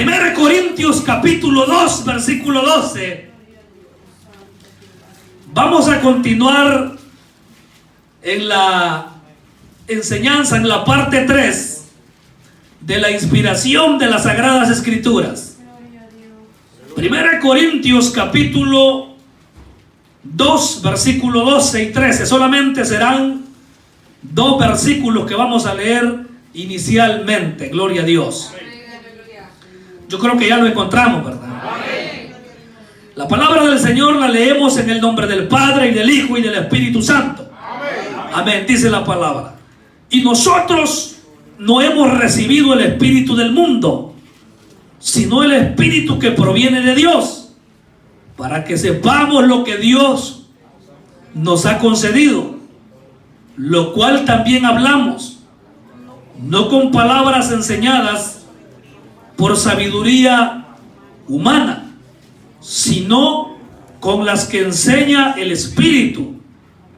1 Corintios capítulo 2, versículo 12. Vamos a continuar en la enseñanza, en la parte 3 de la inspiración de las Sagradas Escrituras. 1 Corintios capítulo 2, versículo 12 y 13. Solamente serán 2 versículos que vamos a leer inicialmente. Gloria a Dios. Yo creo que ya lo encontramos, ¿verdad? La palabra del Señor la leemos en el nombre del Padre y del Hijo y del Espíritu Santo. Amén, dice la palabra. Y nosotros no hemos recibido el espíritu del mundo, sino el espíritu que proviene de Dios, para que sepamos lo que Dios nos ha concedido, lo cual también hablamos, no con palabras enseñadas por sabiduría humana, sino con las que enseña el Espíritu,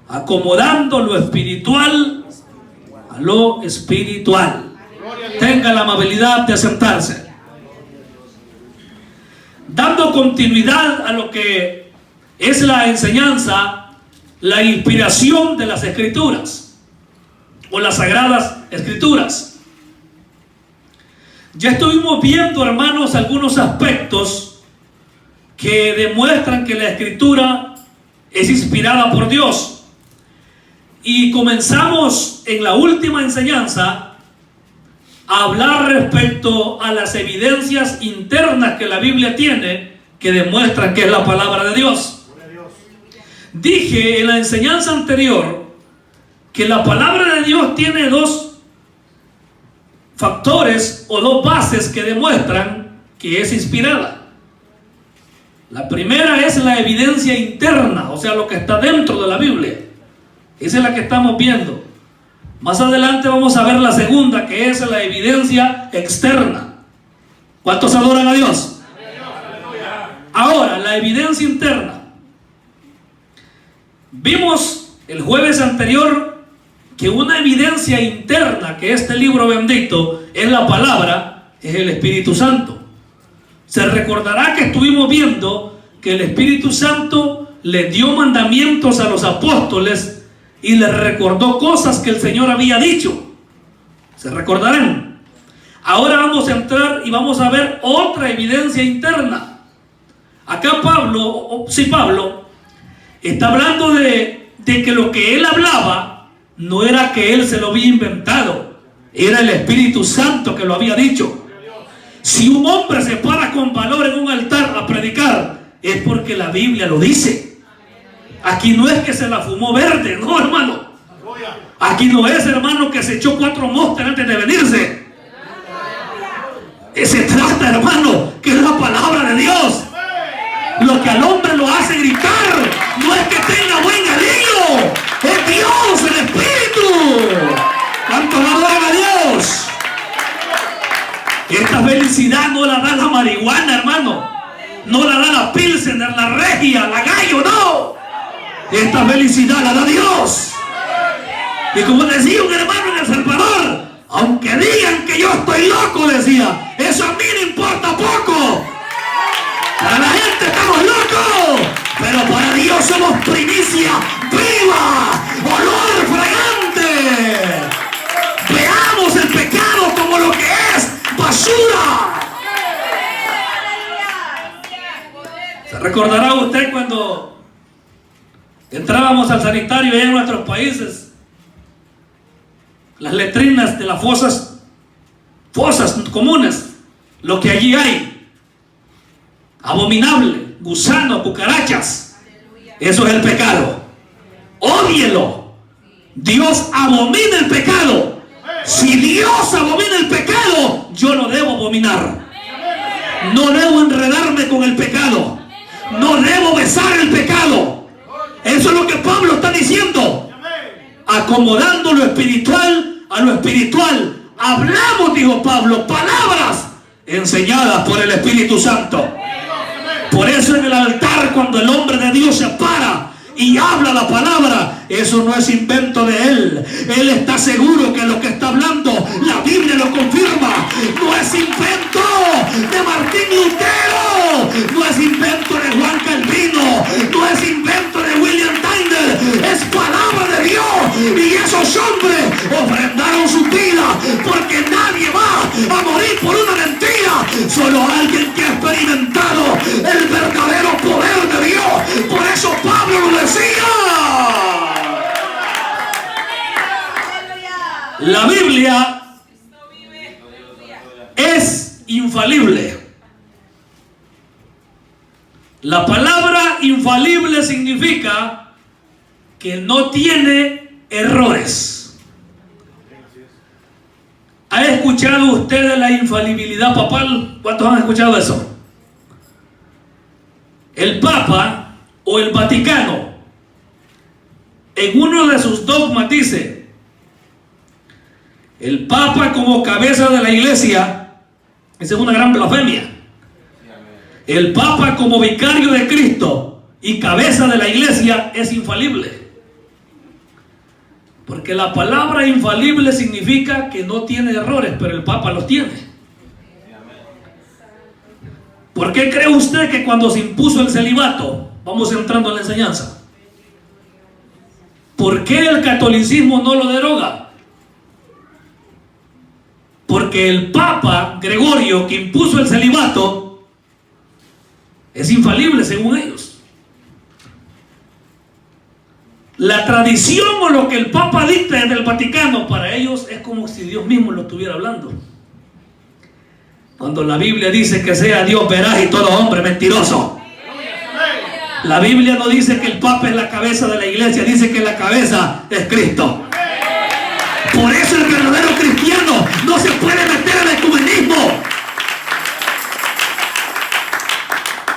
acomodando lo espiritual a lo espiritual. Tenga la amabilidad de sentarse. Dando continuidad a lo que es la enseñanza, la inspiración de las Escrituras o las Sagradas Escrituras. Ya estuvimos viendo, hermanos, algunos aspectos que demuestran que la Escritura es inspirada por Dios. Y comenzamos en la última enseñanza a hablar respecto a las evidencias internas que la Biblia tiene que demuestran que es la palabra de Dios. Dije en la enseñanza anterior que la palabra de Dios tiene 2 factores o 2 bases que demuestran que es inspirada. La primera es la evidencia interna, o sea, lo que está dentro de la Biblia. Esa es la que estamos viendo. Más adelante vamos a ver la segunda, que es la evidencia externa. ¿Cuántos adoran a Dios? Ahora, la evidencia interna. Vimos el jueves anterior que una evidencia interna, que este libro bendito es la palabra, es el Espíritu Santo. Se recordará que estuvimos viendo que el Espíritu Santo le dio mandamientos a los apóstoles y les recordó cosas que el Señor había dicho. ¿Se recordarán? Ahora vamos a entrar y vamos a ver otra evidencia interna. Acá Pablo está hablando de que lo que él hablaba no era que él se lo había inventado, era el Espíritu Santo que lo había dicho. Si un hombre se para con valor en un altar a predicar, es porque la Biblia lo dice. Aquí no es que se la fumó verde, no, hermano. Aquí no es, hermano, que se echó 4 Monster antes de venirse. Se trata, hermano, que es la palabra de Dios. Lo que al hombre lo hace gritar no es que tenga buen aliento, es Dios, el Espíritu. ¿Cuánto adoran a Dios? Esta felicidad no la da la marihuana, hermano. No la da la pilsener, la regia, la gallo, no. Esta felicidad la da Dios. Y como decía un hermano en El Salvador, aunque digan que yo estoy loco, decía, eso a mí no importa poco. Para la gente estamos locos, pero para Dios somos primicia viva, olor fragante. Veamos el pecado como lo que es, basura. ¿Se recordará usted cuando entrábamos al sanitario en nuestros países? Las letrinas de las fosas comunes, lo que allí hay, abominable, gusanos, cucarachas, eso es el pecado. Ódielo. Dios abomina el pecado. Si Dios abomina el pecado, yo lo debo abominar. No debo enredarme con el pecado. No debo besar el pecado. Eso es lo que Pablo está diciendo. Acomodando lo espiritual a lo espiritual. Hablamos, dijo Pablo, palabras enseñadas por el Espíritu Santo. Por eso en el altar, cuando el hombre de Dios se para y habla la palabra, eso no es invento de él. Él está seguro que lo que está hablando, la Biblia lo confirma. No es invento de La Biblia es infalible. La palabra infalible significa que no tiene errores. ¿Ha escuchado usted de la infalibilidad papal? ¿Cuántos han escuchado eso? El Papa o el Vaticano en uno de sus dogmas dice: el Papa como cabeza de la Iglesia, esa es una gran blasfemia. El Papa como vicario de Cristo y cabeza de la Iglesia es infalible. Porque la palabra infalible significa que no tiene errores, pero el Papa los tiene. ¿Por qué cree usted que cuando se impuso el celibato, vamos entrando en la enseñanza, por qué el catolicismo no lo deroga? Porque el Papa Gregorio, que impuso el celibato, es infalible según ellos. La tradición o lo que el Papa dicta desde el Vaticano, para ellos es como si Dios mismo lo estuviera hablando. Cuando la Biblia dice que sea Dios veraz y todo hombre mentiroso. La Biblia no dice que el Papa es la cabeza de la Iglesia, dice que la cabeza es Cristo. Por eso el verdadero cristiano no se puede meter al ecumenismo.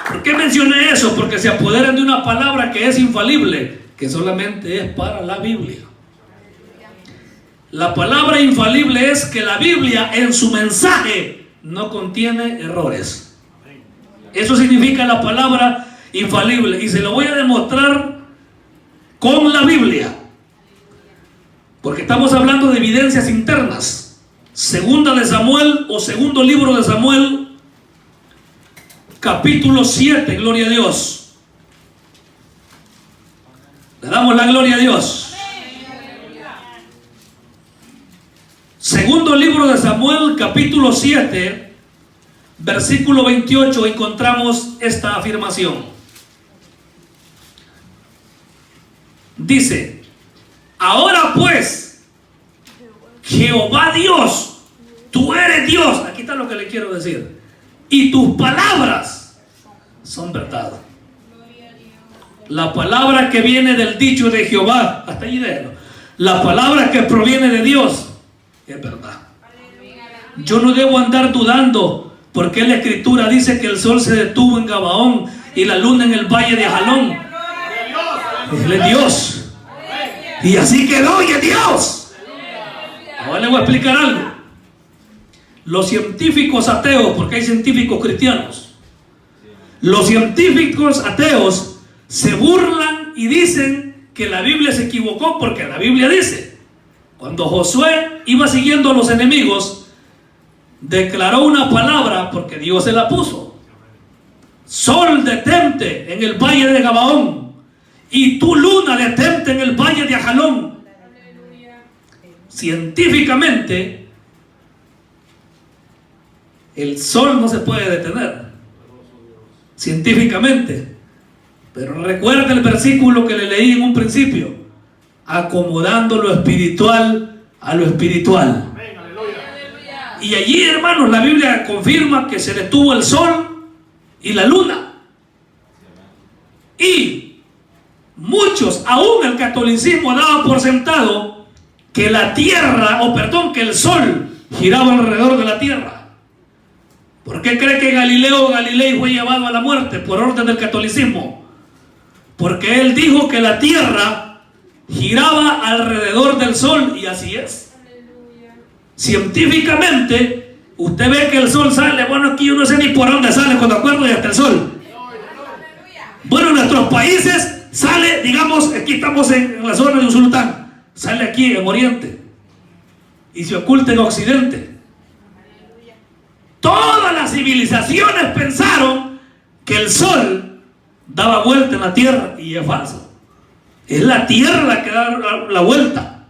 ¿Por qué mencioné eso? Porque se apoderan de una palabra que es infalible, que solamente es para la Biblia. La palabra infalible es que la Biblia en su mensaje no contiene errores. Eso significa la palabra infalible, y se lo voy a demostrar con la Biblia, porque estamos hablando de evidencias internas. Segunda de Samuel o segundo libro de Samuel, capítulo 7, gloria a Dios. Le damos la gloria a Dios. Segundo libro de Samuel, capítulo 7, versículo 28, encontramos esta afirmación. Dice: ahora pues, Jehová Dios, tú eres Dios. Aquí está lo que le quiero decir. Y tus palabras son verdad. La palabra que viene del dicho de Jehová, hasta allí déjalo. La palabra que proviene de Dios es verdad. Yo no debo andar dudando, porque la Escritura dice que el sol se detuvo en Gabaón y la luna en el valle de Ajalón. Él es Dios, y así quedó, y es Dios. Ahora le voy a explicar algo. Los científicos ateos, porque hay científicos cristianos, los científicos ateos se burlan y dicen que la Biblia se equivocó, porque la Biblia dice: cuando Josué iba siguiendo a los enemigos, declaró una palabra, porque Dios se la puso: sol, detente en el valle de Gabaón, y tu luna, detente en el valle de Ajalón. Científicamente, el sol no se puede detener, científicamente. Pero recuerda el versículo que le leí en un principio: acomodando lo espiritual a lo espiritual. Y allí, hermanos, la Biblia confirma que se detuvo el sol y la luna. Y muchos, aún el catolicismo, daba por sentado que la tierra, que el sol giraba alrededor de la tierra. ¿Por qué cree que Galileo Galilei fue llevado a la muerte por orden del catolicismo? Porque él dijo que la tierra giraba alrededor del sol, y así es. Científicamente, usted ve que el sol sale, bueno, aquí yo no sé ni por dónde sale cuando acuerdo y hasta el sol. Bueno, en nuestros países sale, digamos, aquí estamos en la zona de Usulután, sale aquí en Oriente y se oculta en Occidente. Todas las civilizaciones pensaron que el sol daba vuelta en la tierra, y es falso. Es la tierra la que da la vuelta.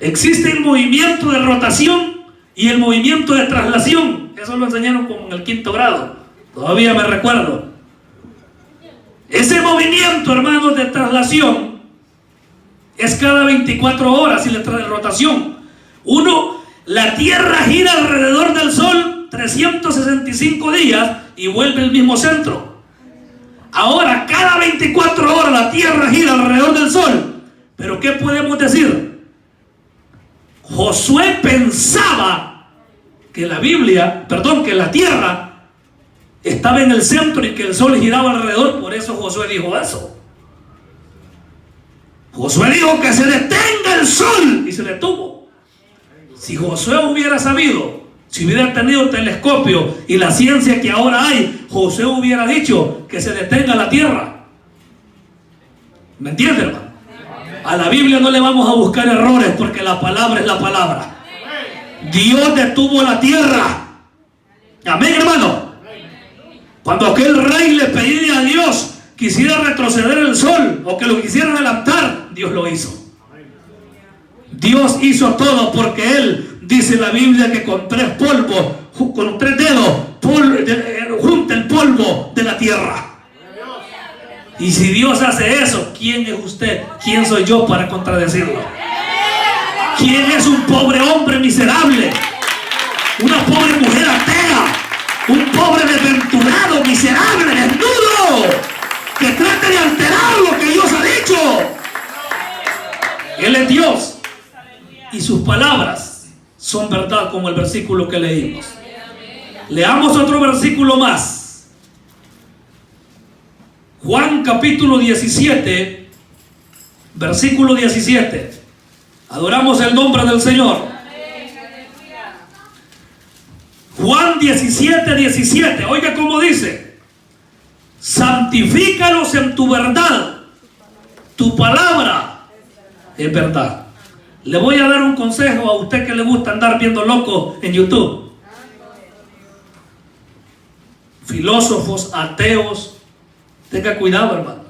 Existe el movimiento de rotación y el movimiento de traslación. Eso lo enseñaron como en el 5º grado. Todavía me recuerdo. Ese movimiento, hermanos, de traslación Es cada 24 horas y le trae rotación. Uno, la Tierra gira alrededor del Sol 365 días y vuelve al mismo centro. Ahora, cada 24 horas la Tierra gira alrededor del Sol. Pero ¿qué podemos decir? Josué pensaba que que la Tierra estaba en el centro y que el Sol giraba alrededor. Por eso Josué dijo eso. Josué dijo que se detenga el Sol y se detuvo. Si Josué hubiera sabido, si hubiera tenido telescopio y la ciencia que ahora hay, Josué hubiera dicho que se detenga la Tierra. ¿Me entienden, hermano? A la Biblia no le vamos a buscar errores porque la palabra es la palabra. Dios detuvo la Tierra. Amén, hermano. Cuando aquel rey le pedía a Dios quisiera retroceder el sol o que lo quisiera adelantar, Dios lo hizo. Dios hizo todo porque Él dice en la Biblia que con 3 polvos, con 3 dedos, junta el polvo de la tierra. Y si Dios hace eso, ¿quién es usted? ¿Quién soy yo para contradecirlo? ¿Quién es un pobre hombre miserable? Una pobre mujer atea, un pobre desventurado, miserable, desnudo, que trate de alterar lo que Dios ha dicho. Él es Dios y sus palabras son verdad, como el versículo que leímos. Leamos otro versículo más. Juan capítulo 17, versículo 17. Adoramos el nombre del Señor. Juan 17, 17. Oiga cómo dice: santifícalos en tu verdad, tu palabra es verdad. Le voy a dar un consejo a usted que le gusta andar viendo locos en YouTube. Filósofos, ateos, tenga cuidado, hermano.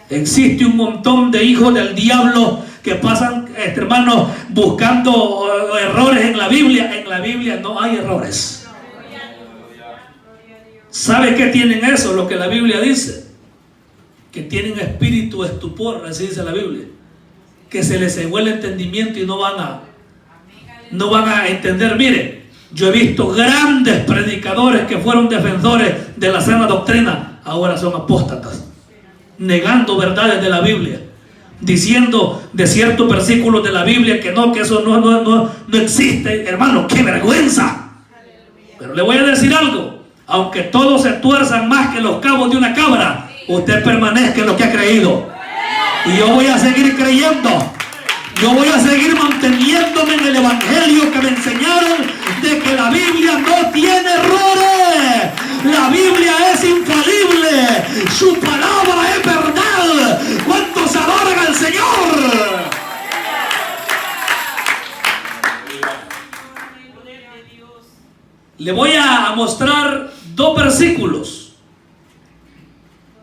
Existe un montón de hijos del diablo que pasan, hermanos, buscando errores en la Biblia. En la Biblia no hay errores. ¿Sabe qué tienen eso? Lo que la Biblia dice, que tienen espíritu de estupor, así dice la Biblia, que se les cegó el entendimiento y no van a entender. Mire, yo he visto grandes predicadores que fueron defensores de la sana doctrina, ahora son apóstatas, negando verdades de la Biblia, diciendo de ciertos versículos de la Biblia que eso no existe. Hermano, qué vergüenza. Pero le voy a decir algo: aunque todos se tuerzan más que los cabos de una cabra, usted permanezca en lo que ha creído. Y yo voy a seguir creyendo. Yo voy a seguir manteniéndome en el evangelio que me enseñaron, de que la Biblia no tiene errores. La Biblia es infalible. Su palabra es verdad. ¿Cuántos adoran al Señor? Le voy a mostrar 2 versículos.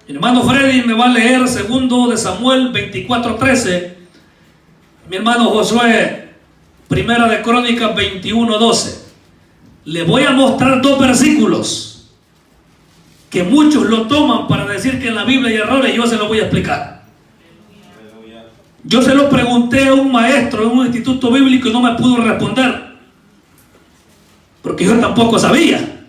Mi hermano Freddy me va a leer 2 de Samuel 24:13. Mi hermano Josué, 1 de Crónicas 21:12. Le voy a mostrar 2 versículos que muchos lo toman para decir que en la Biblia hay errores, y yo se lo voy a explicar. Yo se lo pregunté a un maestro en un instituto bíblico y no me pudo responder, porque yo tampoco sabía.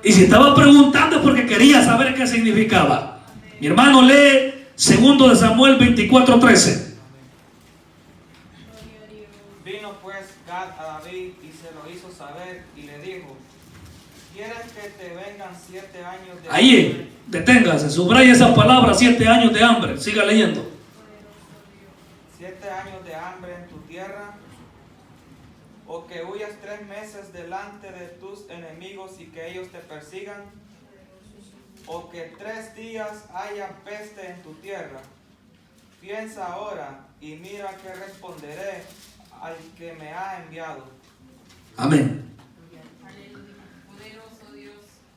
Y si estaba preguntando es porque quería saber qué significaba. Mi hermano lee 2 de Samuel 24:13. Vino pues Gad a David y se lo hizo saber y le dijo: ¿quieres que te vengan 7 años de hambre? Ahí, deténgase, subraya esa palabra, 7 años de hambre. Siga leyendo. 7 años de hambre en tu tierra, o que huyas 3 meses delante de tus enemigos y que ellos te persigan, o que 3 días haya peste en tu tierra. Piensa ahora y mira qué responderé al que me ha enviado. Amén.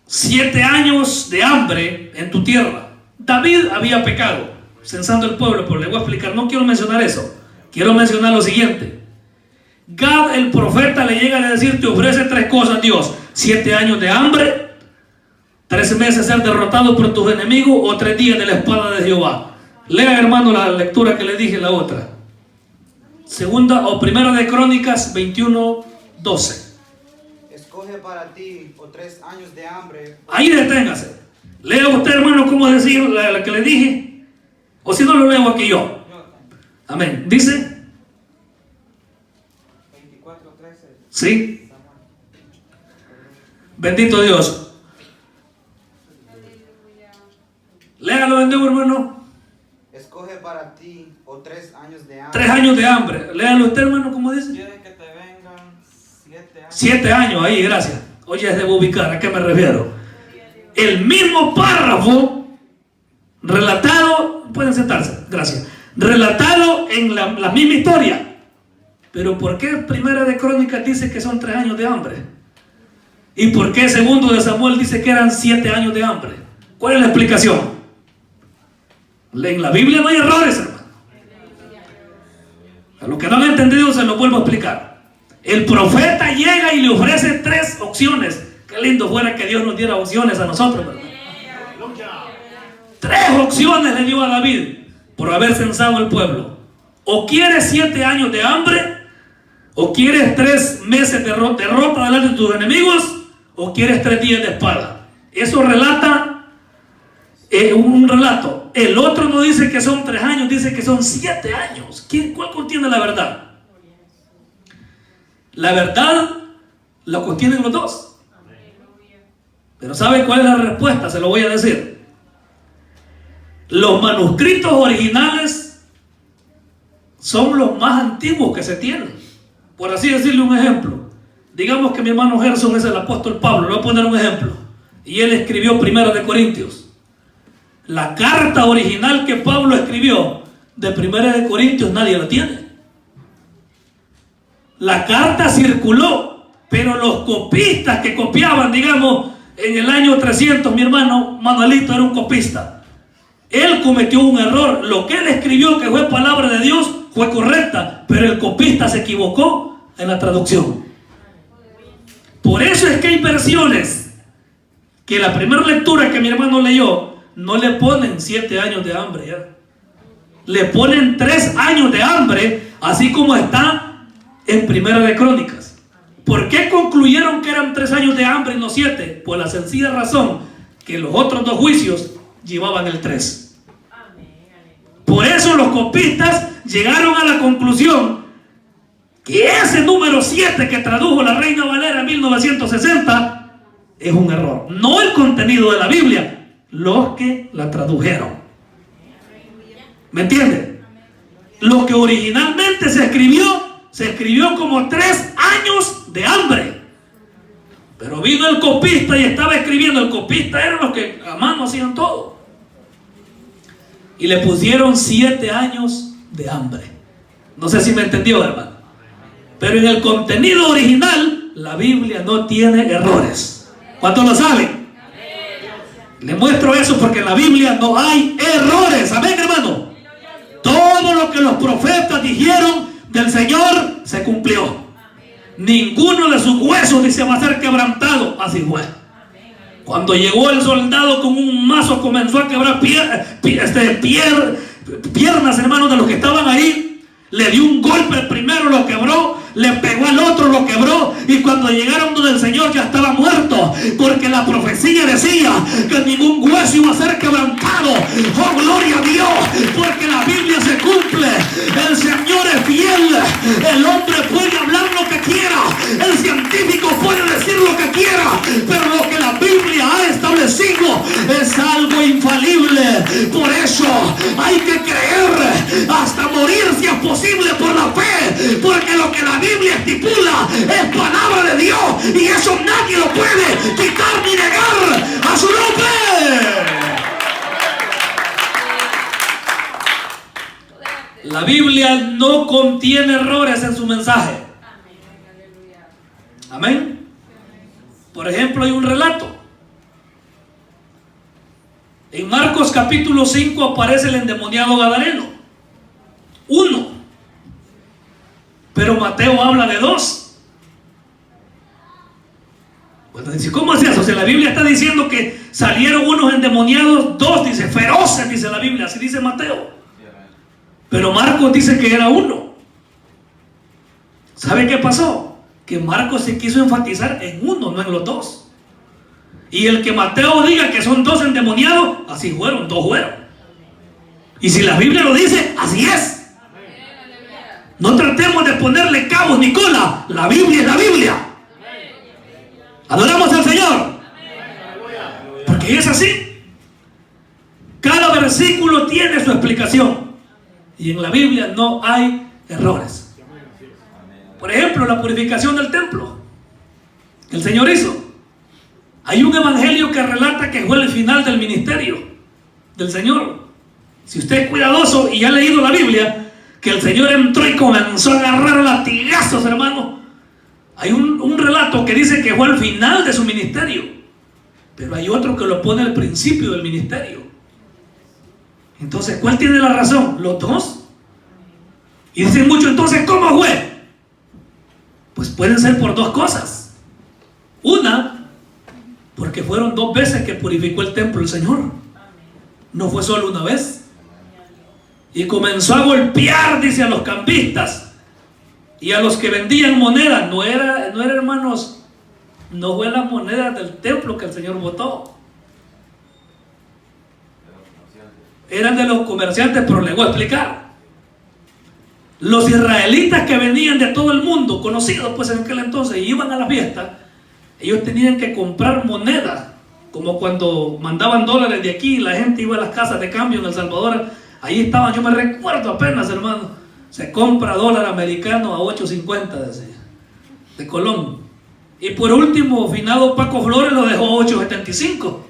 7 años de hambre en tu tierra. David había pecado, censando el pueblo, pero le voy a explicar. No quiero mencionar eso. Quiero mencionar lo siguiente. Gad, el profeta, le llega a decir: te ofrece 3 cosas Dios: 7 años de hambre, 13 meses ser derrotado por tus enemigos, o 3 días de la espada de Jehová. Lea, hermano, la lectura que le dije, la otra. Segunda o primera de Crónicas 21:12. Escoge para ti o 3 años de hambre. Ahí deténgase. Lea usted, hermano, cómo decir la que le dije. O si no, lo leo aquí yo. Amén. Dice. 24:13. Sí. Bendito Dios. Léalo de nuevo, hermano. Escoge para ti o 3 años de hambre. 3 años de hambre. Léalo usted, hermano, cómo dice. Quieren que te vengan 7 años. 7 años, ahí, gracias. Oye, debo ubicar, ¿a qué me refiero? El mismo párrafo relatado, pueden sentarse, gracias. Relatado en la misma historia. Pero ¿por qué primera de Crónicas dice que son 3 años de hambre? ¿Y por qué segundo de Samuel dice que eran 7 años de hambre? ¿Cuál es la explicación? En la Biblia no hay errores, hermano. A los que no han entendido se lo vuelvo a explicar. El profeta llega y le ofrece 3 opciones. Qué lindo fuera que Dios nos diera opciones a nosotros, ¿verdad? 3 opciones le dio a David por haber censado el pueblo. O quieres 7 años de hambre, o quieres 3 meses de derrota delante de tus enemigos, o quieres 3 días de espada. Eso relata un relato. El otro no dice que son 3 años, dice que son 7 años. ¿Cuál contiene la verdad? La verdad la contienen los dos. Pero ¿sabe cuál es la respuesta? Se lo voy a decir. Los manuscritos originales son los más antiguos que se tienen. Por así decirle un ejemplo. Digamos que mi hermano Gerson es el apóstol Pablo. Le voy a poner un ejemplo. Y él escribió Primera de Corintios. La carta original que Pablo escribió de Primera de Corintios nadie la tiene. La carta circuló, pero los copistas que copiaban, digamos, en el año 300, mi hermano Manuelito era un copista. Él cometió un error. Lo que él escribió, que fue palabra de Dios, fue correcta, pero el copista se equivocó en la traducción. Por eso es que hay versiones que la primera lectura que mi hermano leyó no le ponen 7 años de hambre ya. Le ponen 3 años de hambre, así como está en Primera de Crónicas. ¿Por qué concluyeron que eran 3 años de hambre y no 7? Por la sencilla razón que los otros 2 juicios llevaban el 3. Por eso los copistas llegaron a la conclusión que ese número 7 que tradujo la Reina Valera en 1960 es un error. No el contenido de la Biblia, los que la tradujeron. ¿Me entiende? Lo que originalmente se escribió como 3 años de hambre. Pero vino el copista y estaba escribiendo. El copista eran los que a mano hacían todo. Y le pusieron 7 años de hambre. No sé si me entendió, hermano. Pero en el contenido original, la Biblia no tiene errores. ¿Cuántos lo saben? Le muestro eso porque en la Biblia no hay errores. Amén, hermano. Todo lo que los profetas dijeron del Señor se cumplió. Ninguno de sus huesos dice va a ser quebrantado. Así fue. Cuando llegó el soldado con un mazo, comenzó a quebrar piernas, hermanos, de los que estaban ahí. Le dio un golpe, el primero lo quebró, le pegó al otro, lo quebró, y cuando llegaron donde el Señor ya estaba muerto, porque la profecía decía que ningún hueso iba a ser quebrantado. Oh, gloria a Dios, porque la Biblia se cumple. El Señor es fiel. El hombre puede hablar lo que quiera, el científico puede decir lo que quiera, pero lo que la Biblia ha establecido es algo infalible. Por eso hay que creer hasta morir, si es posible, por la fe, porque lo que la Biblia estipula es palabra de Dios, y eso nadie lo puede quitar ni negar a su nombre. La Biblia no contiene errores en su mensaje. Amén. Por ejemplo, hay un relato. En Marcos capítulo 5 aparece el endemoniado gadareno. 1. Pero Mateo habla de 2. Bueno, dice, ¿cómo es eso? O sea, la Biblia está diciendo que salieron unos endemoniados, 2, dice, feroces, dice la Biblia, así dice Mateo. Pero Marcos dice que era uno. ¿Sabe qué pasó? Que Marcos se quiso enfatizar en uno, no en los dos. Y el que Mateo diga que son dos endemoniados, así fueron, dos fueron. Y si la Biblia lo dice, así es. No tratemos de ponerle cabos ni cola. La Biblia es la Biblia. Adoramos al Señor. Porque es así. Cada versículo tiene su explicación. Y en la Biblia no hay errores. Por ejemplo, la purificación del templo que el Señor hizo. Hay un evangelio que relata que fue el final del ministerio del Señor. Si usted es cuidadoso y ha leído la Biblia, que el Señor entró y comenzó a agarrar latigazos, hermano. Hay un relato que dice que fue el final de su ministerio, pero hay otro que lo pone al principio del ministerio. Entonces, ¿cuál tiene la razón? Los dos. Y dicen mucho, entonces, ¿cómo fue? Pues pueden ser por dos cosas. Una, porque fueron dos veces que purificó el templo el Señor. No fue solo una vez. Y comenzó a golpear, dice, a los cambistas y a los que vendían monedas. No era, hermanos, no fue las monedas del templo que el Señor botó. Eran de los comerciantes, pero les voy a explicar. Los israelitas que venían de todo el mundo, conocidos pues en aquel entonces, y iban a la fiesta, ellos tenían que comprar monedas, como cuando mandaban dólares de aquí, la gente iba a las casas de cambio en El Salvador. Ahí estaban, yo me recuerdo apenas, hermano, se compra dólar americano a 8.50 de Colón. Y por último, finado Paco Flores lo dejó 8.75.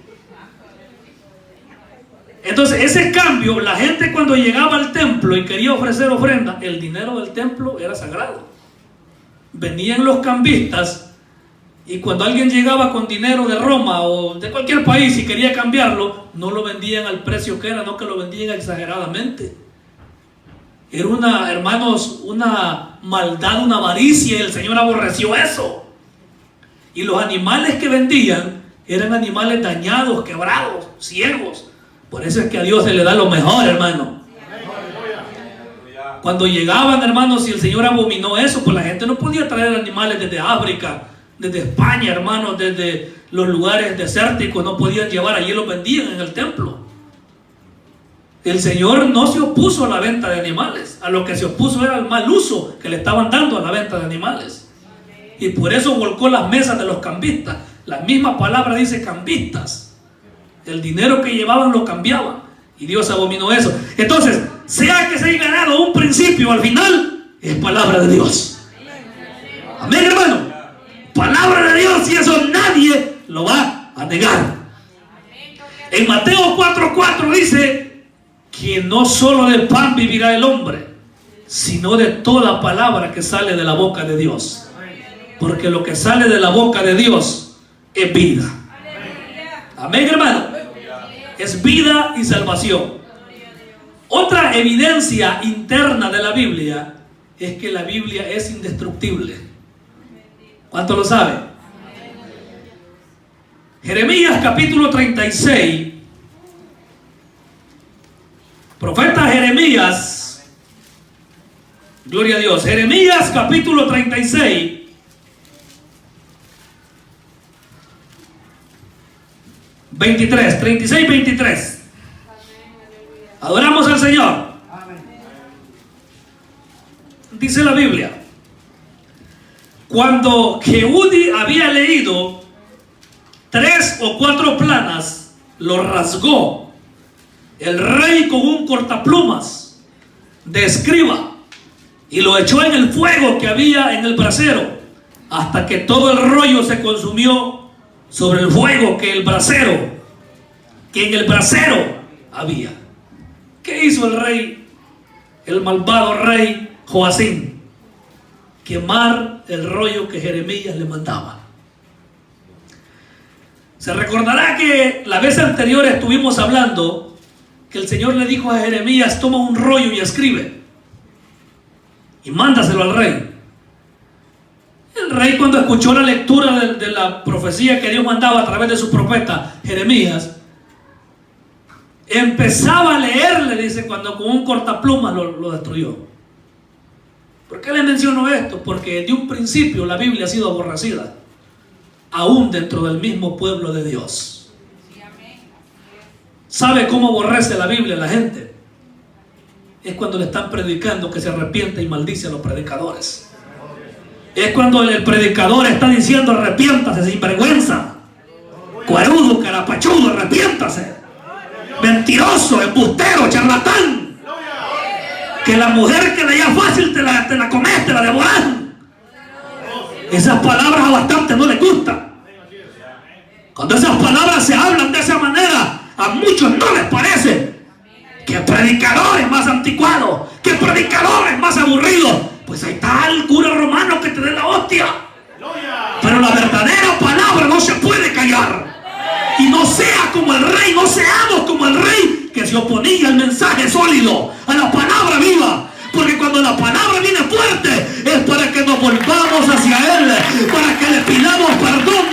Entonces, ese cambio, la gente cuando llegaba al templo y quería ofrecer ofrenda, el dinero del templo era sagrado. Venían los cambistas y cuando alguien llegaba con dinero de Roma o de cualquier país y quería cambiarlo, no lo vendían al precio que era, no que lo vendían exageradamente. Era una, hermanos, una maldad, una avaricia, y el Señor aborreció eso. Y los animales que vendían eran animales dañados, quebrados, ciegos. Por eso es que a Dios se le da lo mejor, hermano. Cuando llegaban, hermanos, y el Señor abominó eso, pues la gente no podía traer animales desde África, desde España, hermanos, desde los lugares desérticos, no podían llevar, allí los vendían en el templo. El Señor no se opuso a la venta de animales, a lo que se opuso era el mal uso que le estaban dando a la venta de animales. Y por eso volcó las mesas de los cambistas. La misma palabra dice cambistas. El dinero que llevaban lo cambiaban. Y Dios abominó eso. Entonces, sea que se haya ganado un principio, al final es palabra de Dios. Amén, hermano. Palabra de Dios, y eso nadie lo va a negar. En Mateo 4:4 dice que no solo de pan vivirá el hombre, sino de toda palabra que sale de la boca de Dios. Porque lo que sale de la boca de Dios es vida. Amén, hermano. Es vida y salvación. Otra evidencia interna de la Biblia es que la Biblia es indestructible. ¿Cuánto lo sabe? Jeremías capítulo 36. Profeta Jeremías. Gloria a Dios. Jeremías capítulo 36. ...23, 36, 23... Adoramos al Señor. Dice la Biblia: cuando Jehudí había leído 3 o 4 planas, lo rasgó el rey con un cortaplumas de escriba y lo echó en el fuego que había en el brasero, hasta que todo el rollo se consumió sobre el fuego que en el brasero había. ¿Qué hizo el rey, el malvado rey Joacín? Quemar el rollo que Jeremías le mandaba. Se recordará que la vez anterior estuvimos hablando que el Señor le dijo a Jeremías: toma un rollo y escribe y mándaselo al rey. El rey, cuando escuchó la lectura de la profecía que Dios mandaba a través de su profeta Jeremías, empezaba a leerle, dice, cuando con un cortapluma lo destruyó. ¿Por qué le menciono esto? Porque desde un principio la Biblia ha sido aborrecida, aún dentro del mismo pueblo de Dios. ¿Sabe cómo aborrece la Biblia a la gente? Es cuando le están predicando que se arrepiente y maldice a los predicadores. Es cuando el predicador está diciendo arrepiéntase, sinvergüenza, cuarudo, carapachudo, arrepiéntase, mentiroso, embustero, charlatán, que la mujer que le da fácil te la comes, te la devoras. Esas palabras a bastante no les gustan. Cuando esas palabras se hablan de esa manera, a muchos no les parece. Que predicadores más anticuados, que predicadores más aburridos. Pues ahí está el cura romano que te dé la hostia. Pero la verdadera palabra no se puede callar. Y no sea como el rey, no seamos como el rey que se oponía al mensaje sólido, a la palabra viva. Porque cuando la palabra viene fuerte es para que nos volvamos hacia Él, para que le pidamos perdón.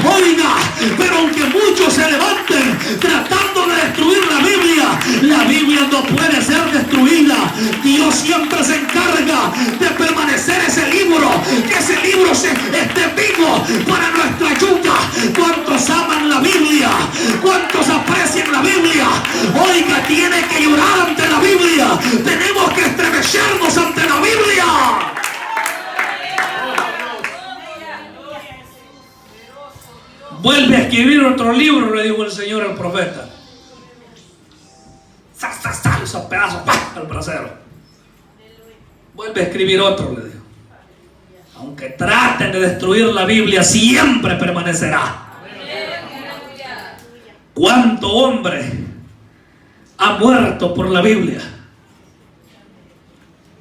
Oiga, pero aunque muchos se levanten tratando de destruir la Biblia no puede ser destruida. Dios siempre se encarga de permanecer ese libro, que ese libro esté vivo para nuestra ayuda. ¿Cuántos aman la Biblia? ¿Cuántos aprecian la Biblia? Oiga, tiene que llorar ante la Biblia. Tenemos que estremecernos ante la Biblia. Vuelve a escribir otro libro, le dijo el Señor al profeta. Esos pedazos al brasero. Vuelve a escribir otro, le dijo. Aunque traten de destruir la Biblia, siempre permanecerá. ¿Cuánto hombre ha muerto por la Biblia?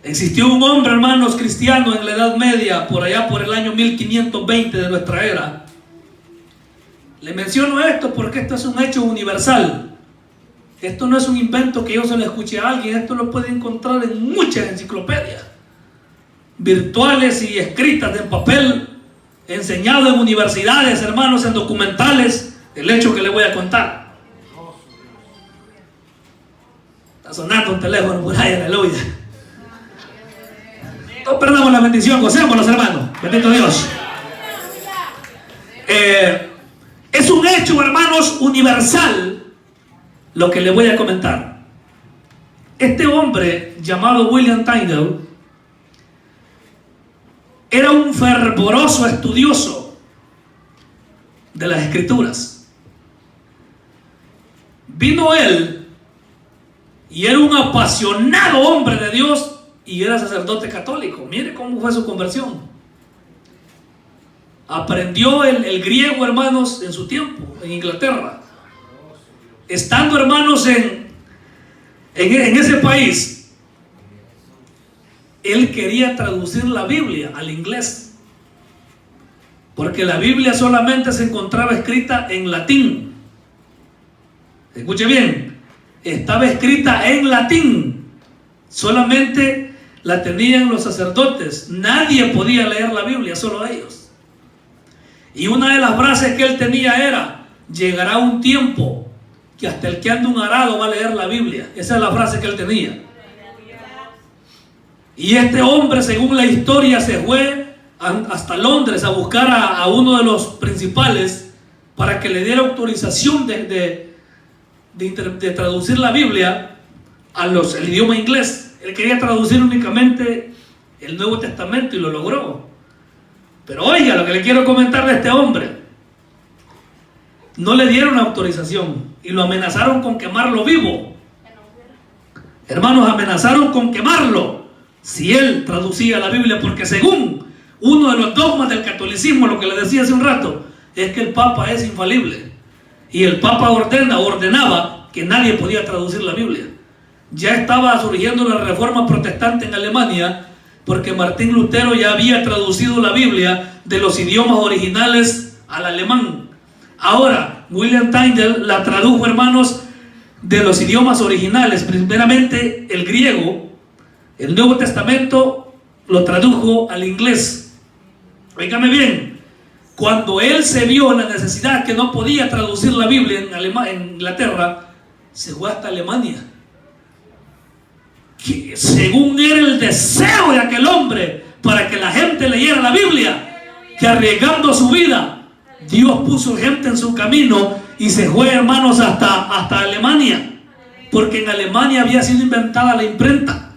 Existió un hombre, hermanos, cristiano en la Edad Media, por allá por el año 1520 de nuestra era. Le menciono esto porque esto es un hecho universal. Esto no es un invento que yo se lo escuché a alguien. Esto lo puede encontrar en muchas enciclopedias virtuales y escritas en papel, enseñado en universidades, hermanos, en documentales. El hecho que le voy a contar. Está sonando un teléfono por ahí, aleluya. No perdamos la bendición, gocémonos, hermanos. Bendito Dios. Es un hecho, hermanos, universal lo que le voy a comentar. Este hombre llamado William Tyndale era un fervoroso estudioso de las Escrituras. Vino él y era un apasionado hombre de Dios y era sacerdote católico. Mire cómo fue su conversión. Aprendió el griego, hermanos, en su tiempo, en Inglaterra. Estando, hermanos, en ese país, él quería traducir la Biblia al inglés. Porque la Biblia solamente se encontraba escrita en latín. Escuche bien, estaba escrita en latín. Solamente la tenían los sacerdotes. Nadie podía leer la Biblia, solo ellos. Y una de las frases que él tenía era: llegará un tiempo que hasta el que anda un arado va a leer la Biblia. Esa es la frase que él tenía. Y este hombre, según la historia, se fue hasta Londres a buscar a uno de los principales para que le diera autorización de traducir la Biblia al idioma inglés. Él quería traducir únicamente el Nuevo Testamento y lo logró. Pero oiga, lo que le quiero comentar de este hombre: no le dieron autorización y lo amenazaron con quemarlo vivo. Hermanos, amenazaron con quemarlo si él traducía la Biblia, porque según uno de los dogmas del catolicismo, lo que le decía hace un rato, es que el Papa es infalible. Y el Papa ordenaba que nadie podía traducir la Biblia. Ya estaba surgiendo la reforma protestante en Alemania, porque Martín Lutero ya había traducido la Biblia de los idiomas originales al alemán. Ahora, William Tyndale la tradujo, hermanos, de los idiomas originales, primeramente el griego. El Nuevo Testamento lo tradujo al inglés. Óigame bien, cuando él se vio en la necesidad que no podía traducir la Biblia en Inglaterra, se fue hasta Alemania, que según era el deseo de aquel hombre para que la gente leyera la Biblia, que arriesgando su vida, Dios puso gente en su camino y se fue, hermanos, hasta Alemania, porque en Alemania había sido inventada la imprenta.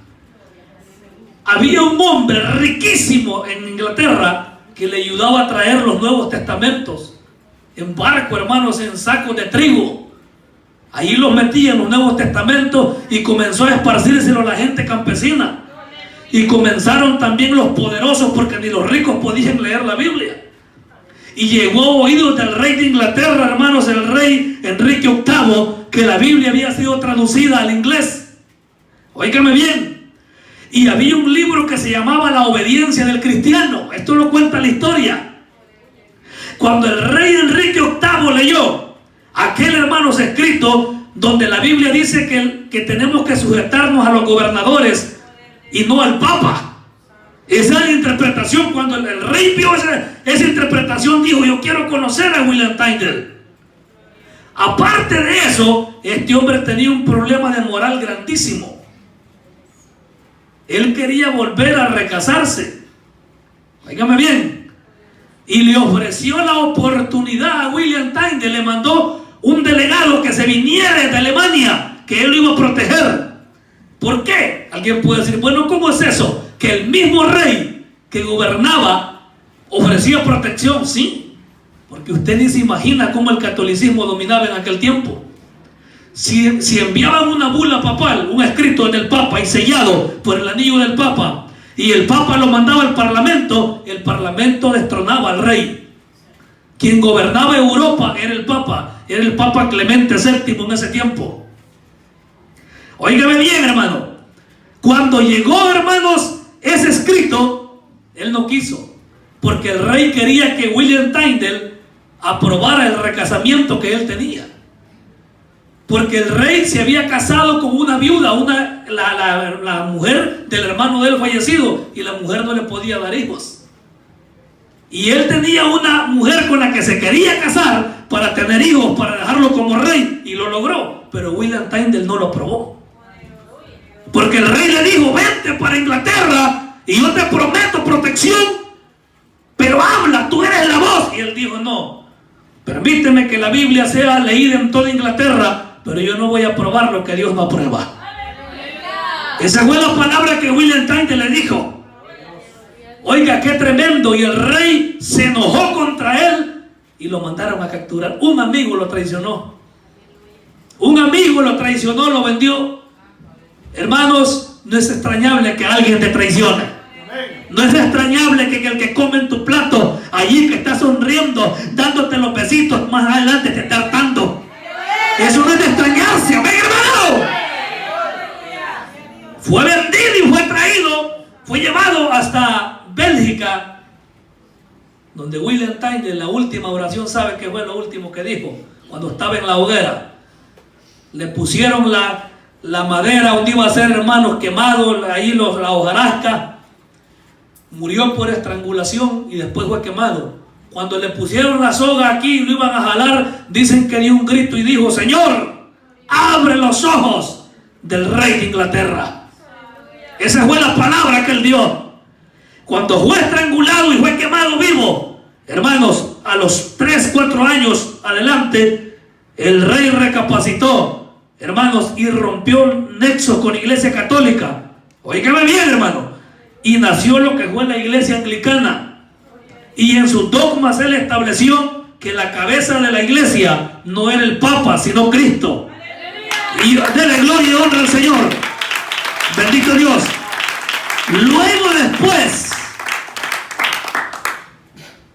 Había un hombre riquísimo en Inglaterra que le ayudaba a traer los Nuevos Testamentos en barco, hermanos, en sacos de trigo. Ahí los metía en los Nuevos Testamentos y comenzó a esparcírselo a la gente campesina. Y comenzaron también los poderosos, porque ni los ricos podían leer la Biblia. Y llegó a oídos del rey de Inglaterra, hermanos, el rey Enrique VIII, que la Biblia había sido traducida al inglés. Óigame bien. Y había un libro que se llamaba La obediencia del cristiano. Esto lo cuenta la historia. Cuando el rey Enrique VIII leyó aquel, hermanos, escrito donde la Biblia dice que tenemos que sujetarnos a los gobernadores y no al Papa. Esa es la interpretación. Cuando el rey vio esa interpretación, dijo: yo quiero conocer a William Tyndale. Aparte de eso, este hombre tenía un problema de moral grandísimo. Él quería volver a recasarse. Óigame bien. Y le ofreció la oportunidad a William Tyndale. Le mandó un delegado que se viniera de Alemania, que él lo iba a proteger. ¿Por qué? Alguien puede decir: bueno, ¿cómo es eso? Que el mismo rey que gobernaba ofrecía protección. Sí, porque usted ni se imagina cómo el catolicismo dominaba en aquel tiempo. Si enviaban una bula papal, un escrito del Papa y sellado por el anillo del Papa, y el Papa lo mandaba al Parlamento, el Parlamento destronaba al rey. Quien gobernaba Europa era el Papa Clemente VII en ese tiempo. Óigame bien, hermano. Cuando llegó, hermanos, ese escrito, él no quiso, porque el rey quería que William Tyndale aprobara el recasamiento que él tenía. Porque el rey se había casado con una viuda, la mujer del hermano de él fallecido, y la mujer no le podía dar hijos. Y él tenía una mujer con la que se quería casar para tener hijos, para dejarlo como rey, y lo logró. Pero William Tyndale no lo aprobó. Porque el rey le dijo: vente para Inglaterra y yo te prometo protección, pero habla, tú eres la voz. Y él dijo: no, permíteme que la Biblia sea leída en toda Inglaterra, pero yo no voy a aprobar lo que Dios no aprueba. Esa fue la palabra que William Tyndale le dijo. Oiga, qué tremendo. Y el rey se enojó contra él y lo mandaron a capturar. Un amigo lo traicionó. Lo vendió. Hermanos, no es extrañable que alguien te traicione. No es extrañable que el que come en tu plato, allí que está sonriendo, dándote los besitos, más adelante te está hartando. Eso no es de extrañarse, amén, hermano. Fue vendido y fue traído, fue llevado hasta Bélgica, donde William Tyndale, la última oración, ¿sabe qué fue lo último que dijo? Cuando estaba en la hoguera, le pusieron la madera donde iba a ser, hermanos, quemado, ahí la hojarasca. Murió por estrangulación y después fue quemado. Cuando le pusieron la soga aquí y lo iban a jalar, dicen que dio un grito y dijo: Señor, abre los ojos del rey de Inglaterra. Esa fue la palabra que él dio. Cuando fue estrangulado y fue quemado vivo, hermanos, a los 3-4 años adelante, el rey recapacitó, hermanos, y rompió nexos con la iglesia católica. Óigame bien, hermano. Y nació lo que fue la iglesia anglicana. Y en sus dogmas él estableció que la cabeza de la iglesia no era el Papa, sino Cristo. Y déle gloria y honra al Señor. Bendito Dios. Luego después,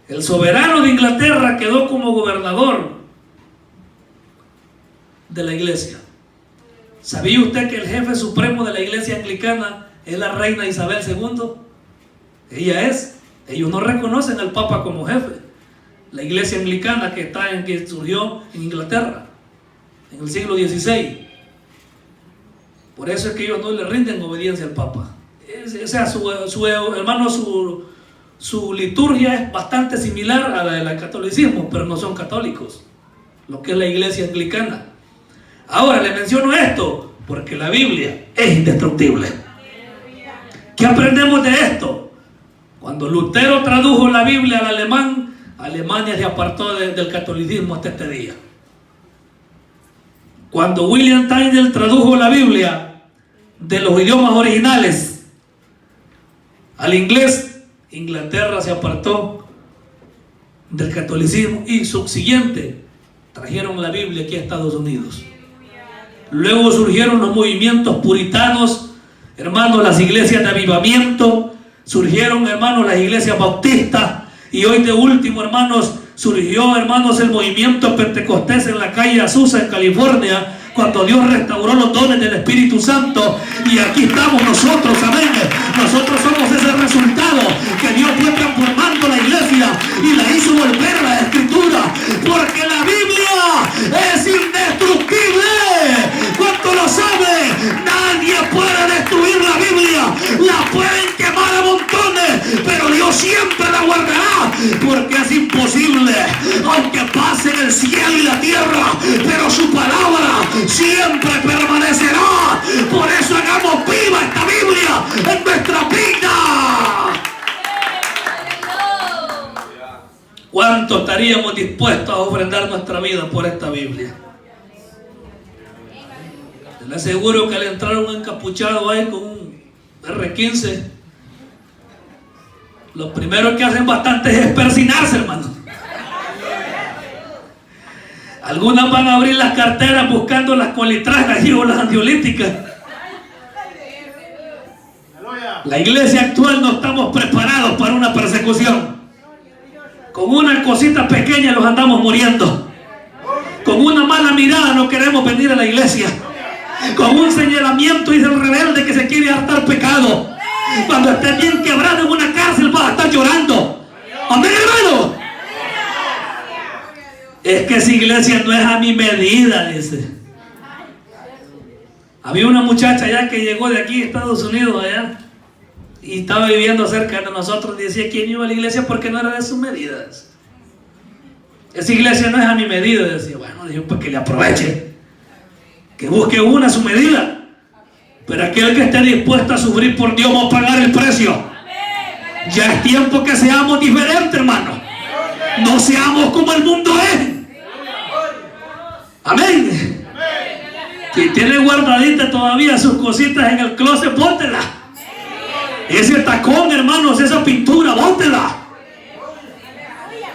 el soberano de Inglaterra quedó como gobernador de la iglesia. ¿Sabía usted que el jefe supremo de la iglesia anglicana es la reina Isabel II? Ella es. Ellos no reconocen al Papa como jefe. La iglesia anglicana que surgió en Inglaterra en el siglo XVI. Por eso es que ellos no le rinden obediencia al Papa. O sea, su liturgia es bastante similar a la del catolicismo, pero no son católicos, lo que es la iglesia anglicana. Ahora le menciono esto porque la Biblia es indestructible. ¿Qué aprendemos de esto? Cuando Lutero tradujo la Biblia al alemán, Alemania se apartó del catolicismo hasta este día. Cuando William Tyndale tradujo la Biblia de los idiomas originales al inglés, Inglaterra se apartó del catolicismo y subsiguiente trajeron la Biblia aquí a Estados Unidos. Luego surgieron los movimientos puritanos, hermanos, las iglesias de avivamiento, surgieron, hermanos, las iglesias bautistas, y hoy de último, hermanos, surgió, hermanos, el movimiento pentecostés en la calle Azusa en California, cuando Dios restauró los dones del Espíritu Santo, y aquí estamos nosotros, amén. Nosotros somos ese resultado, que Dios fue transformando la iglesia y la hizo volver a la Escritura, porque la Biblia es indestructible. ¿Cuánto lo sabe? Nadie puede destruir la Biblia. La pueden quemar a montones, pero Dios siempre la guardará, porque es imposible, aunque pasen el cielo y la tierra, pero su palabra siempre permanecerá. Por eso hagamos viva esta Biblia en nuestra vida. ¿Cuánto estaríamos dispuestos a ofrendar nuestra vida por esta Biblia? Le aseguro que al entrar un encapuchado ahí con un R15, lo primero que hacen bastante es persinarse, hermano. Algunas van a abrir las carteras buscando las colitrajas y o las ansiolíticas. La iglesia actual no estamos preparados para una persecución. Con una cosita pequeña los andamos muriendo. Con una mala mirada no queremos venir a la iglesia. Con un señalamiento dice el rebelde que se quiere hartar pecado. Cuando estés bien quebrado en una cárcel vas a estar llorando. Amén, hermano. Es que esa iglesia no es a mi medida, dice. Había una muchacha allá que llegó de aquí, Estados Unidos, allá, y estaba viviendo cerca de nosotros. Decía que no iba a la iglesia porque no era de sus medidas. Esa iglesia no es a mi medida. Decía, bueno, Dios, pues que le aproveche, que busque una a su medida. Pero aquel que esté dispuesto a sufrir por Dios va a pagar el precio. Ya es tiempo que seamos diferentes, hermano. No seamos como el mundo es. Amén. Si tiene guardadita todavía sus cositas en el closet, bótela. Ese tacón, hermanos, esa pintura, bótela.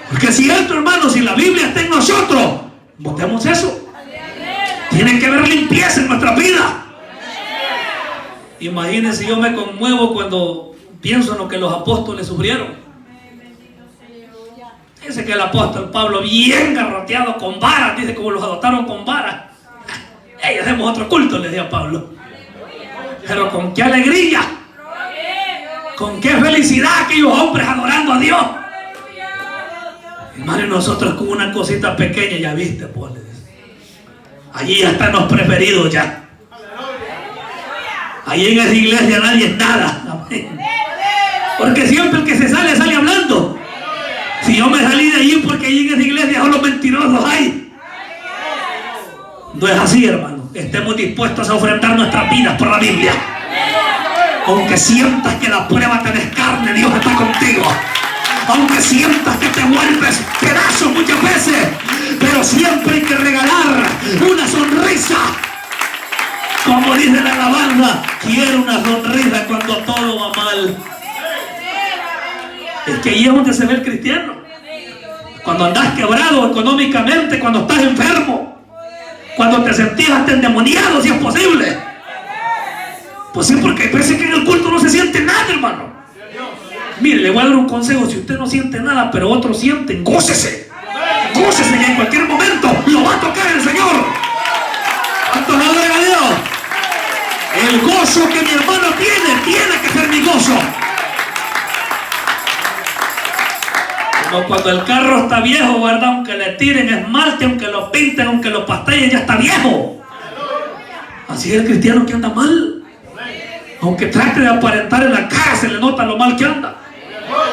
Porque si esto, hermanos, si la Biblia está en nosotros, botemos eso. Tiene que haber limpieza en nuestra vida. Imagínense, yo me conmuevo cuando pienso en lo que los apóstoles sufrieron. Dice que el apóstol Pablo, bien garroteado con varas, dice como los adoptaron con varas. Ey, hacemos otro culto, le decía Pablo. Pero con qué alegría, con qué felicidad aquellos hombres adorando a Dios. Hermano, y nosotros con una cosita pequeña, ya viste, pues, le dice. Allí ya están los preferidos ya. Allí en esa iglesia nadie es nada. Amén. Porque siempre el que se sale, sale hablando. Si yo me salí de allí porque allí en esa iglesia solo mentirosos hay. No es así, hermano. Estemos dispuestos a ofrendar nuestras vidas por la Biblia. Aunque sientas que la prueba te descarne, Dios está contigo. Aunque sientas que te vuelves pedazos muchas veces, pero siempre hay que regalar una sonrisa. Como dice la alabanza, quiero una sonrisa cuando todo va mal. Es que ahí es donde se ve el cristiano. Cuando andas quebrado económicamente, cuando estás enfermo, cuando te sentís hasta endemoniado, si es posible. Pues sí, porque parece que en el culto no se siente nada, hermano. Mire, le voy a dar un consejo. Si usted no siente nada, pero otros sienten, gócese. Gócese, que en cualquier momento lo va a tocar el Señor. ¿Cuántos lo adoran a Dios? El gozo que mi hermano tiene que ser mi gozo. Como cuando el carro está viejo, ¿verdad? Aunque le tiren esmalte, aunque lo pinten, aunque lo pasteen, ya está viejo. Así es el cristiano que anda mal. Aunque trate de aparentar en la cara, se le nota lo mal que anda.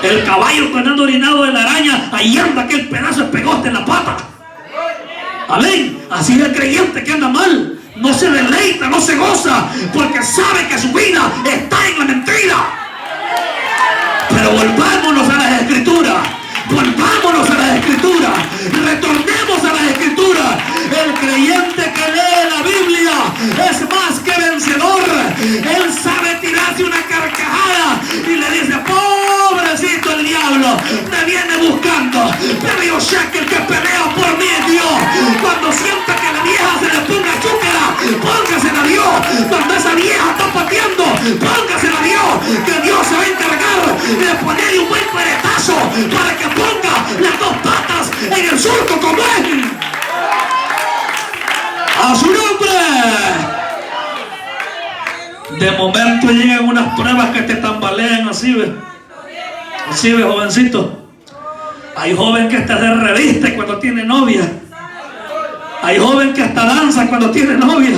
El caballo que anda orinado de la araña, ahí anda aquel pedazo de pegoste en la pata. Amén. Así es el creyente que anda mal. No se deleita, no se goza, porque sabe que su vida está en la mentira. Pero volvámonos a las Escrituras. Volvámonos a las Escrituras. Retornemos a las Escrituras. El creyente que lee la Biblia es más que vencedor. Él sabe tirarse una carcajada y le dice: pobrecito el diablo, me viene buscando, pero yo sé que el que pelea por mí es Dios. Cuando sienta que la vieja se le ponga chúcara, póngasela a Dios. Cuando esa vieja está pateando, póngasela a Dios, que Dios se va a encargar de ponerle un buen peretazo para que ponga las dos patas en el surco como él. ¡A su nombre! De momento llegan unas pruebas que te tambalean así, ¿ves? Así, ¿ves, jovencito? Hay joven que hasta se reviste cuando tiene novia. Hay joven que hasta danza cuando tiene novia.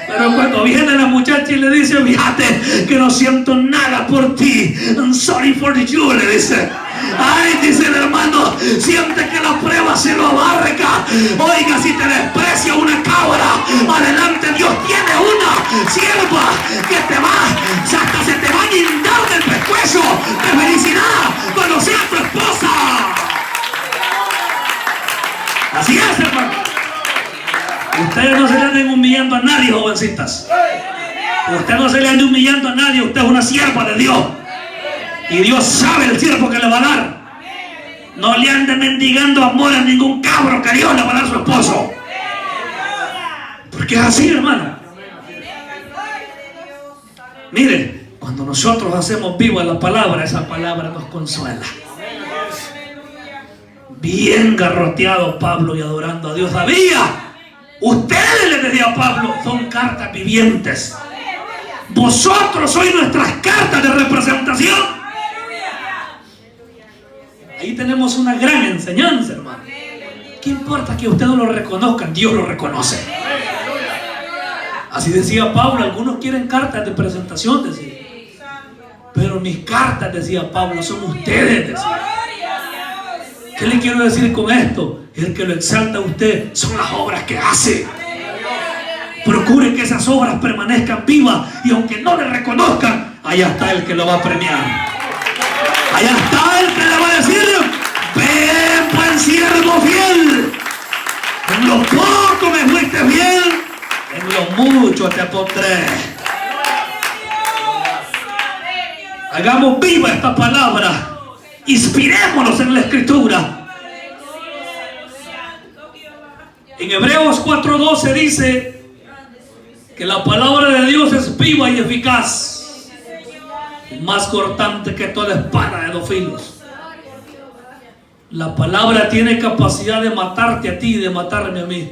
Pero cuando viene la muchacha y le dice: fíjate que no siento nada por ti, I'm sorry for you, le dice. Ay, dice el hermano, siente que la prueba se lo abarca. Oiga, si te desprecia una cabra, adelante Dios tiene una sierva que te va, hasta se te va a guindar del pescuezo de felicidad cuando sea tu esposa. Así es, hermano. Ustedes no se le anden humillando a nadie, jovencitas. Usted no se le ande humillando a nadie. Usted es una sierva de Dios. Y Dios sabe el siervo que le va a dar. No le ande mendigando amor a ningún cabro que Dios le va a dar a su esposo. Porque es así, hermano. Mire, cuando nosotros hacemos viva la palabra, esa palabra nos consuela. Bien garroteado Pablo y adorando a Dios. Sabía, ustedes, le decía a Pablo, son cartas vivientes. Vosotros sois nuestras cartas de representación. Ahí tenemos una gran enseñanza, hermano. ¿Qué importa que ustedes no lo reconozcan? Dios lo reconoce. Así decía Pablo, algunos quieren cartas de presentación, decía. Pero mis cartas, decía Pablo, son ustedes, decía. ¿Qué le quiero decir con esto? El que lo exalta a usted son las obras que hace. Procure que esas obras permanezcan vivas, y aunque no le reconozcan, allá está el que lo va a premiar. Allá está el que le va a decir: ven, buen siervo fiel, en lo poco me fuiste fiel, en lo mucho te pondré. Hagamos viva esta palabra. Inspirémonos en la Escritura. En Hebreos 4:12 dice que la palabra de Dios es viva y eficaz, más cortante que toda espada de 2 filos. La palabra tiene capacidad de matarte a ti y de matarme a mí.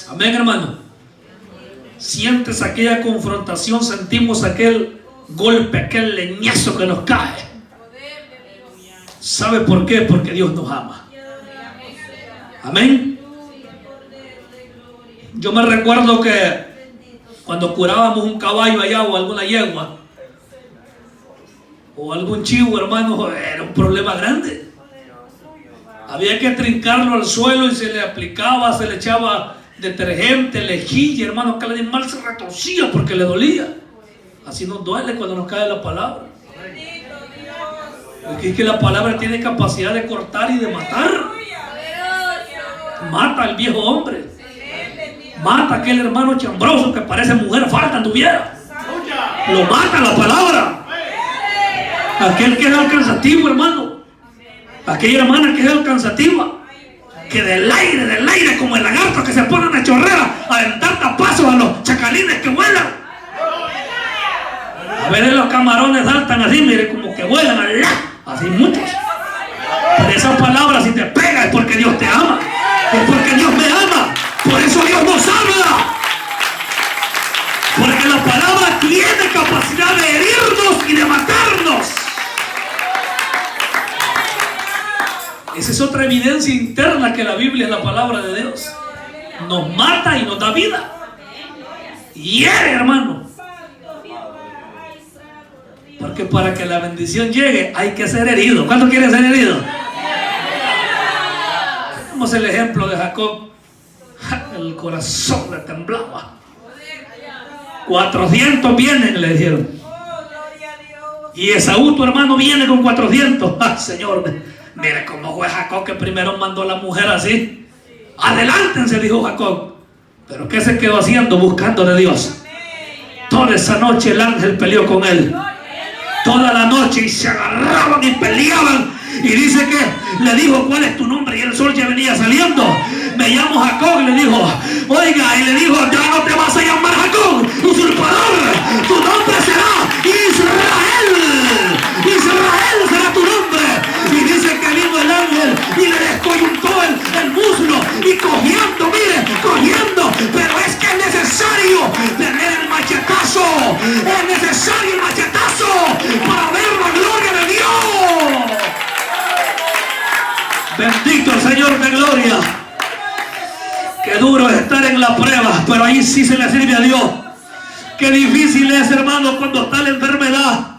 Amén, hermano. Sientes aquella confrontación, sentimos aquel golpe, aquel leñazo que nos cae. ¿Sabe por qué? Porque Dios nos ama. Amén. Yo me recuerdo que cuando curábamos un caballo allá, o alguna yegua, o algún chivo, hermano, era un problema grande. Había que trincarlo al suelo y se le aplicaba, se le echaba detergente, lejía, hermano, que el animal se retorcía porque le dolía. Así nos duele cuando nos cae la palabra. Porque es que la palabra tiene capacidad de cortar y de matar. Mata al viejo hombre. Mata a aquel hermano chambroso que parece mujer falta tuviera. Lo mata la palabra. Aquel que es alcanzativo, hermano. Aquella hermana que es alcanzativa, que del aire como el lagarto que se pone en la chorrera a aventar tapazos a los chacalines que vuelan. A ver, los camarones saltan así, mire, como que vuelan allá. Así muchos. Pero esa palabra, si te pega, es porque Dios te ama. Es porque Dios me ama. Por eso Dios nos ama. Porque la palabra tiene capacidad de herirnos y de matarnos. Esa es otra evidencia interna que la Biblia es la palabra de Dios. Nos mata y nos da vida. Hiere, hermano. Porque para que la bendición llegue hay que ser herido. ¿Cuánto quiere ser herido? Pongamos el ejemplo de Jacob. El corazón le temblaba. 400 vienen, le dijeron. Y Esaú, tu hermano, viene con 400. ¡Ah, Señor! Mire cómo fue Jacob, que primero mandó a la mujer así. Adelántense, dijo Jacob. Pero ¿qué se quedó haciendo? Buscando de Dios. Toda esa noche el ángel peleó con él. Toda la noche, y se agarraban y peleaban. Y dice que le dijo, ¿cuál es tu nombre? Y el sol ya venía saliendo. Me llamo Jacob, le dijo. Oiga, y le dijo, ya no te vas a llamar Jacob, usurpador. Tu nombre será Israel. Israel será tu nombre. Y dice que vino el ángel y le descoyuntó el muslo. Y cogiendo, mire, cogiendo. Pero es que es necesario tener el machetazo. Es necesario el machetazo para ver la gloria de Dios. Bendito el Señor de gloria. Qué duro es estar en la prueba, pero ahí sí se le sirve a Dios. Qué difícil es, hermano, cuando está la enfermedad.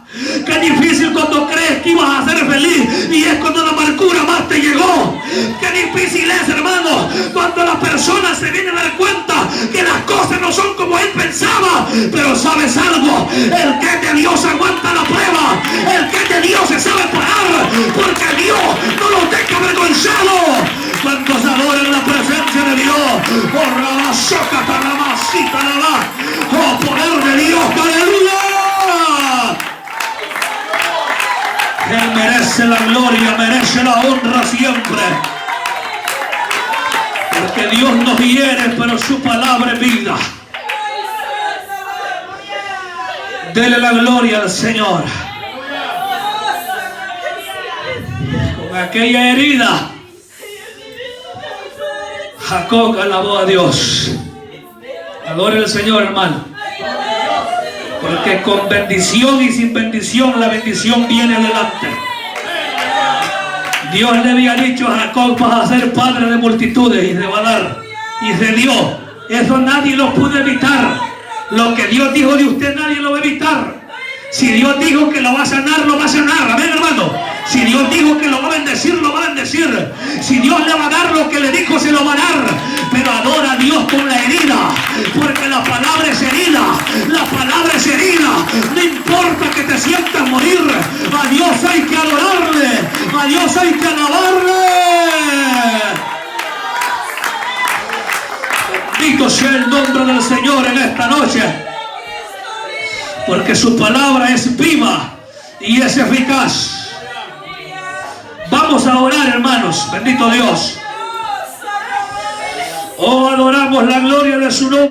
Qué difícil cuando crees que ibas a ser feliz y es cuando la amargura más te llegó. Qué difícil es, hermano, cuando la persona se viene a dar cuenta que las cosas no son como él pensaba. Pero ¿sabes algo? El que es de Dios aguanta la prueba. El que es de Dios se sabe parar, porque Dios no los deja avergonzados. Cuantos adoran la presencia de Dios, oh Rabasoca, Taramasita, oh poder de Dios, aleluya. Él merece la gloria, merece la honra siempre. Porque Dios nos hiere, pero su palabra es vida. Dele la gloria al Señor. Con aquella herida, Jacob alabó a Dios. Adore al Señor, hermano. Porque con bendición y sin bendición, la bendición viene adelante. Dios le había dicho a Jacob, vas a ser padre de multitudes, y se va a dar. Y se dio. Eso nadie lo pudo evitar. Lo que Dios dijo de usted, nadie lo va a evitar. Si Dios dijo que lo va a sanar, lo va a sanar. Amén, hermano. Si Dios dijo que lo va a bendecir, lo va a bendecir. Si Dios le va a dar lo que le dijo, se lo va a dar. Pero adora a Dios con la herida, porque la palabra es herida. La palabra es herida. No importa que te sientas morir, a Dios hay que adorarle, a Dios hay que alabarle. Bendito sea el nombre del Señor en esta noche, porque su palabra es viva y es eficaz. Vamos a orar, hermanos. Bendito Dios. Oh, adoramos la gloria de su nombre.